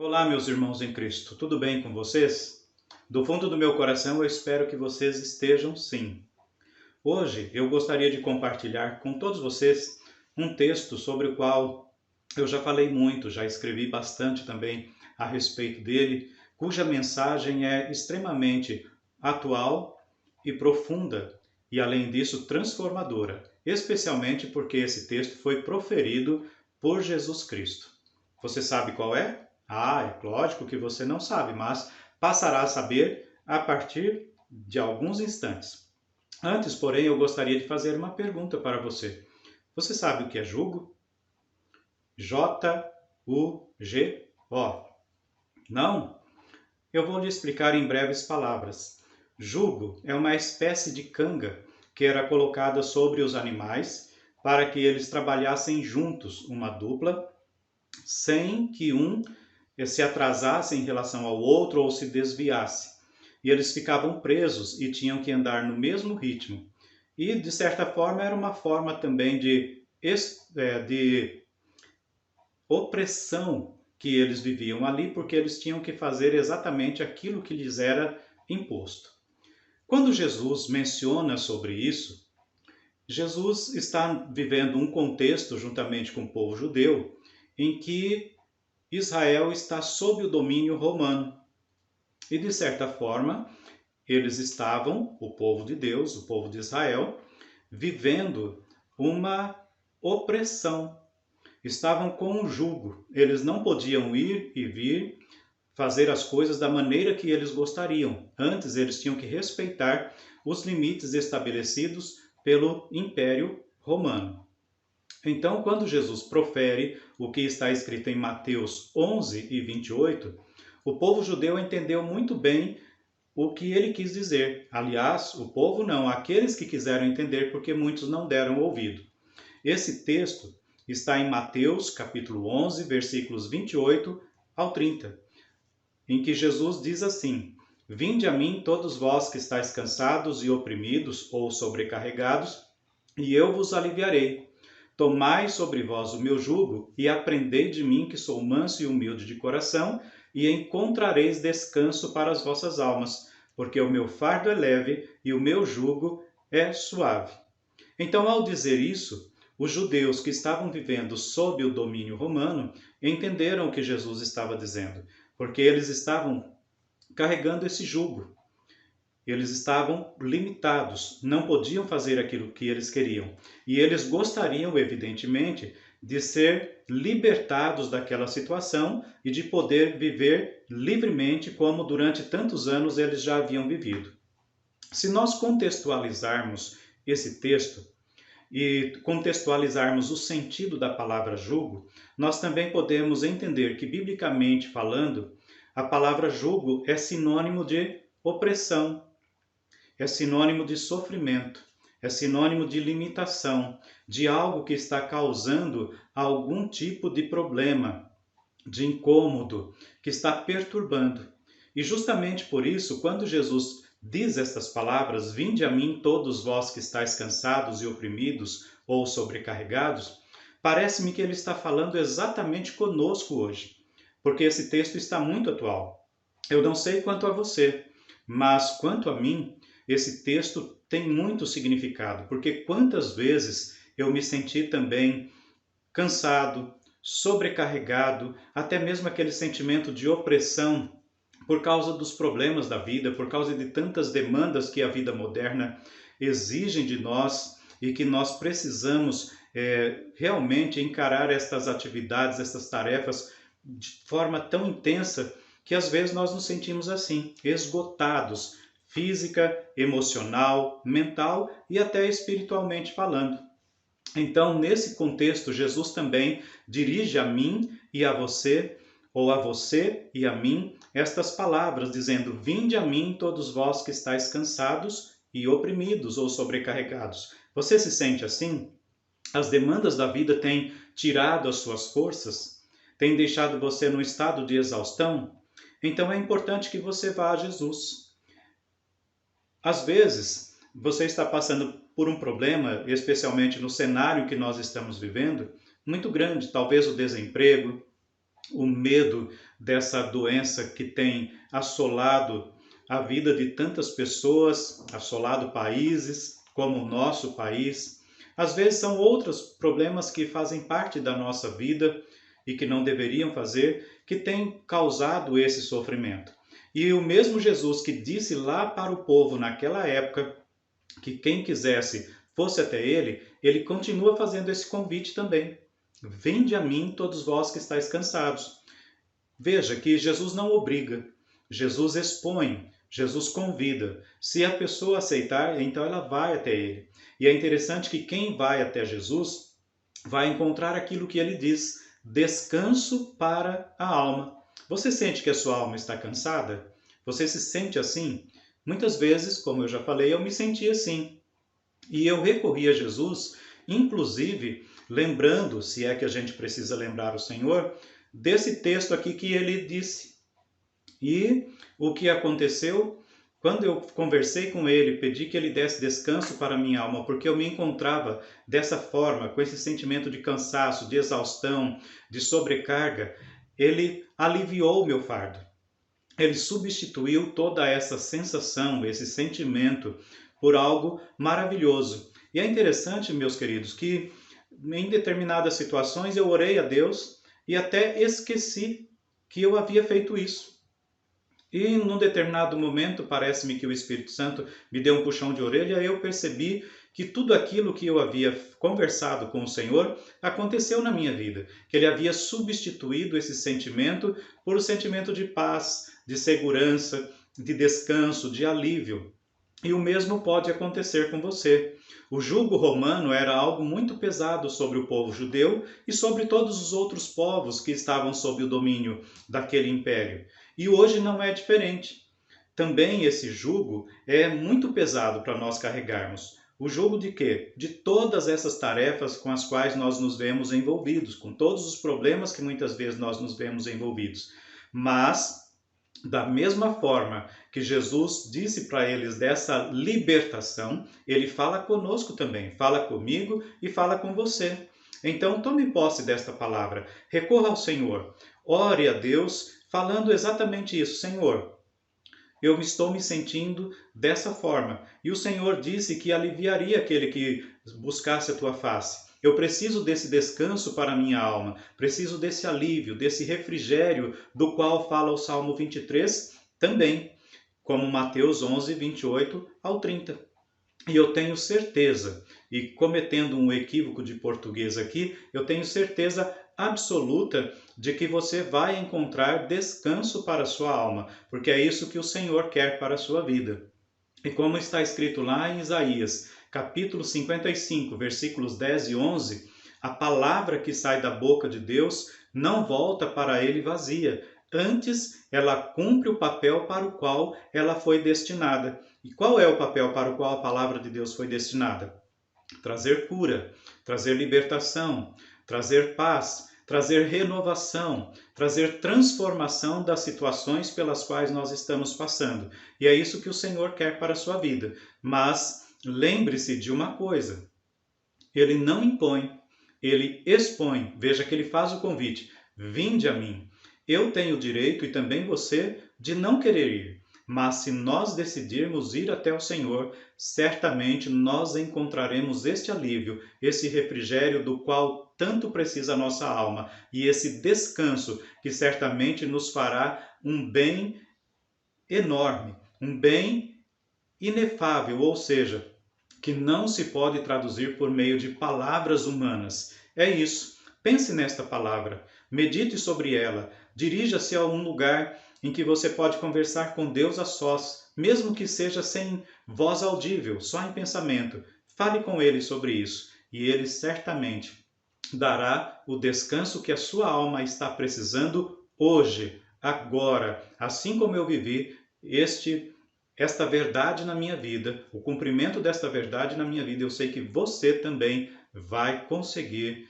Olá, meus irmãos em Cristo, tudo bem com vocês? Do fundo do meu coração, eu espero que vocês estejam sim. Hoje eu gostaria de compartilhar com todos vocês um texto sobre o qual eu já falei muito, já escrevi bastante também a respeito dele, cuja mensagem é extremamente atual e profunda e, além disso, transformadora, especialmente porque esse texto foi proferido por Jesus Cristo. Você sabe qual é? É lógico que você não sabe, mas passará a saber a partir de alguns instantes. Antes, porém, eu gostaria de fazer uma pergunta para você. Você sabe o que é jugo? Jugo. Não? Eu vou lhe explicar em breves palavras. Jugo é uma espécie de canga que era colocada sobre os animais para que eles trabalhassem juntos, uma dupla, sem que um se atrasasse em relação ao outro ou se desviasse. E eles ficavam presos e tinham que andar no mesmo ritmo. E, de certa forma, era uma forma também de opressão que eles viviam ali, porque eles tinham que fazer exatamente aquilo que lhes era imposto. Quando Jesus menciona sobre isso, Jesus está vivendo um contexto, juntamente com o povo judeu, em que Israel está sob o domínio romano. E, de certa forma, eles estavam, o povo de Deus, o povo de Israel, vivendo uma opressão. Estavam com um jugo. Eles não podiam ir e vir, fazer as coisas da maneira que eles gostariam. Antes, eles tinham que respeitar os limites estabelecidos pelo Império Romano. Então, quando Jesus profere o que está escrito em Mateus 11 e 28, o povo judeu entendeu muito bem o que ele quis dizer. Aliás, o povo não, aqueles que quiseram entender, porque muitos não deram ouvido. Esse texto está em Mateus, capítulo 11, versículos 28 ao 30, em que Jesus diz assim: Vinde a mim todos vós que estáis cansados e oprimidos ou sobrecarregados, e eu vos aliviarei. Tomai sobre vós o meu jugo e aprendei de mim, que sou manso e humilde de coração, e encontrareis descanso para as vossas almas, porque o meu fardo é leve e o meu jugo é suave. Então, ao dizer isso, os judeus que estavam vivendo sob o domínio romano entenderam o que Jesus estava dizendo, porque eles estavam carregando esse jugo. Eles estavam limitados, não podiam fazer aquilo que eles queriam. E eles gostariam, evidentemente, de ser libertados daquela situação e de poder viver livremente como durante tantos anos eles já haviam vivido. Se nós contextualizarmos esse texto e contextualizarmos o sentido da palavra jugo, nós também podemos entender que, biblicamente falando, a palavra jugo é sinônimo de opressão, é sinônimo de sofrimento, é sinônimo de limitação, de algo que está causando algum tipo de problema, de incômodo, que está perturbando. E justamente por isso, quando Jesus diz estas palavras, vinde a mim todos vós que estáis cansados e oprimidos ou sobrecarregados, parece-me que ele está falando exatamente conosco hoje, porque esse texto está muito atual. Eu não sei quanto a você, mas quanto a mim, esse texto tem muito significado, porque quantas vezes eu me senti também cansado, sobrecarregado, até mesmo aquele sentimento de opressão por causa dos problemas da vida, por causa de tantas demandas que a vida moderna exige de nós e que nós precisamos realmente encarar estas atividades, estas tarefas de forma tão intensa que às vezes nós nos sentimos assim, esgotados, física, emocional, mental e até espiritualmente falando. Então, nesse contexto, Jesus também dirige a mim e a você, ou a você e a mim, estas palavras, dizendo: Vinde a mim, todos vós que estáis cansados e oprimidos ou sobrecarregados. Você se sente assim? As demandas da vida têm tirado as suas forças? Têm deixado você no estado de exaustão? Então é importante que você vá a Jesus. Às vezes, você está passando por um problema, especialmente no cenário que nós estamos vivendo, muito grande, talvez o desemprego, o medo dessa doença que tem assolado a vida de tantas pessoas, assolado países como o nosso país. Às vezes são outros problemas que fazem parte da nossa vida e que não deveriam fazer, que têm causado esse sofrimento. E o mesmo Jesus que disse lá para o povo naquela época que quem quisesse fosse até ele, ele continua fazendo esse convite também. Vinde a mim todos vós que estáis cansados. Veja que Jesus não obriga, Jesus expõe, Jesus convida. Se a pessoa aceitar, então ela vai até ele. E é interessante que quem vai até Jesus vai encontrar aquilo que ele diz, descanso para a alma. Você sente que a sua alma está cansada? Você se sente assim? Muitas vezes, como eu já falei, eu me senti assim. E eu recorri a Jesus, inclusive lembrando, se é que a gente precisa lembrar o Senhor, desse texto aqui que ele disse. E o que aconteceu? Quando eu conversei com ele, pedi que ele desse descanso para a minha alma, porque eu me encontrava dessa forma, com esse sentimento de cansaço, de exaustão, de sobrecarga, ele aliviou o meu fardo. Ele substituiu toda essa sensação, esse sentimento, por algo maravilhoso. E é interessante, meus queridos, que em determinadas situações eu orei a Deus e até esqueci que eu havia feito isso. E num determinado momento, parece-me que o Espírito Santo me deu um puxão de orelha e eu percebi que tudo aquilo que eu havia conversado com o Senhor aconteceu na minha vida. Que Ele havia substituído esse sentimento por um sentimento de paz, de segurança, de descanso, de alívio. E o mesmo pode acontecer com você. O jugo romano era algo muito pesado sobre o povo judeu e sobre todos os outros povos que estavam sob o domínio daquele império. E hoje não é diferente. Também esse jugo é muito pesado para nós carregarmos. O jugo de quê? De todas essas tarefas com as quais nós nos vemos envolvidos, com todos os problemas que muitas vezes nós nos vemos envolvidos. Mas da mesma forma que Jesus disse para eles dessa libertação, ele fala conosco também, fala comigo e fala com você. Então tome posse desta palavra, recorra ao Senhor, ore a Deus falando exatamente isso. Senhor, eu estou me sentindo dessa forma. E o Senhor disse que aliviaria aquele que buscasse a tua face. Eu preciso desse descanso para a minha alma, preciso desse alívio, desse refrigério do qual fala o Salmo 23 também, como Mateus 11, 28 ao 30. E eu tenho certeza, e cometendo um equívoco de português aqui, eu tenho certeza absoluta de que você vai encontrar descanso para a sua alma, porque é isso que o Senhor quer para a sua vida. E como está escrito lá em Isaías, capítulo 55, versículos 10 e 11, a palavra que sai da boca de Deus não volta para ele vazia. Antes, ela cumpre o papel para o qual ela foi destinada. E qual é o papel para o qual a palavra de Deus foi destinada? Trazer cura, trazer libertação, trazer paz, trazer renovação, trazer transformação das situações pelas quais nós estamos passando. E é isso que o Senhor quer para a sua vida. Mas lembre-se de uma coisa: Ele não impõe, Ele expõe. Veja que Ele faz o convite: vinde a mim. Eu tenho o direito, e também você, de não querer ir. Mas se nós decidirmos ir até o Senhor, certamente nós encontraremos este alívio, esse refrigério do qual tanto precisa a nossa alma, e esse descanso que certamente nos fará um bem enorme, um bem inefável, ou seja, que não se pode traduzir por meio de palavras humanas. É isso. Pense nesta palavra, medite sobre ela, dirija-se a um lugar em que você pode conversar com Deus a sós, mesmo que seja sem voz audível, só em pensamento. Fale com Ele sobre isso e Ele certamente dará o descanso que a sua alma está precisando hoje, agora, assim como eu vivi esta verdade na minha vida, o cumprimento desta verdade na minha vida. Eu sei que você também vai conseguir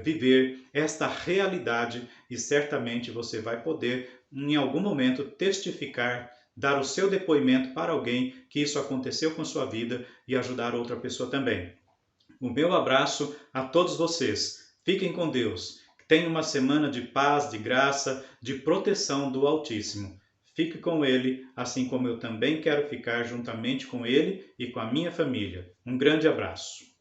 viver esta realidade e certamente você vai poder, em algum momento, testificar, dar o seu depoimento para alguém que isso aconteceu com sua vida e ajudar outra pessoa também. O meu abraço a todos vocês. Fiquem com Deus. Tenha uma semana de paz, de graça, de proteção do Altíssimo. Fique com Ele, assim como eu também quero ficar juntamente com Ele e com a minha família. Um grande abraço.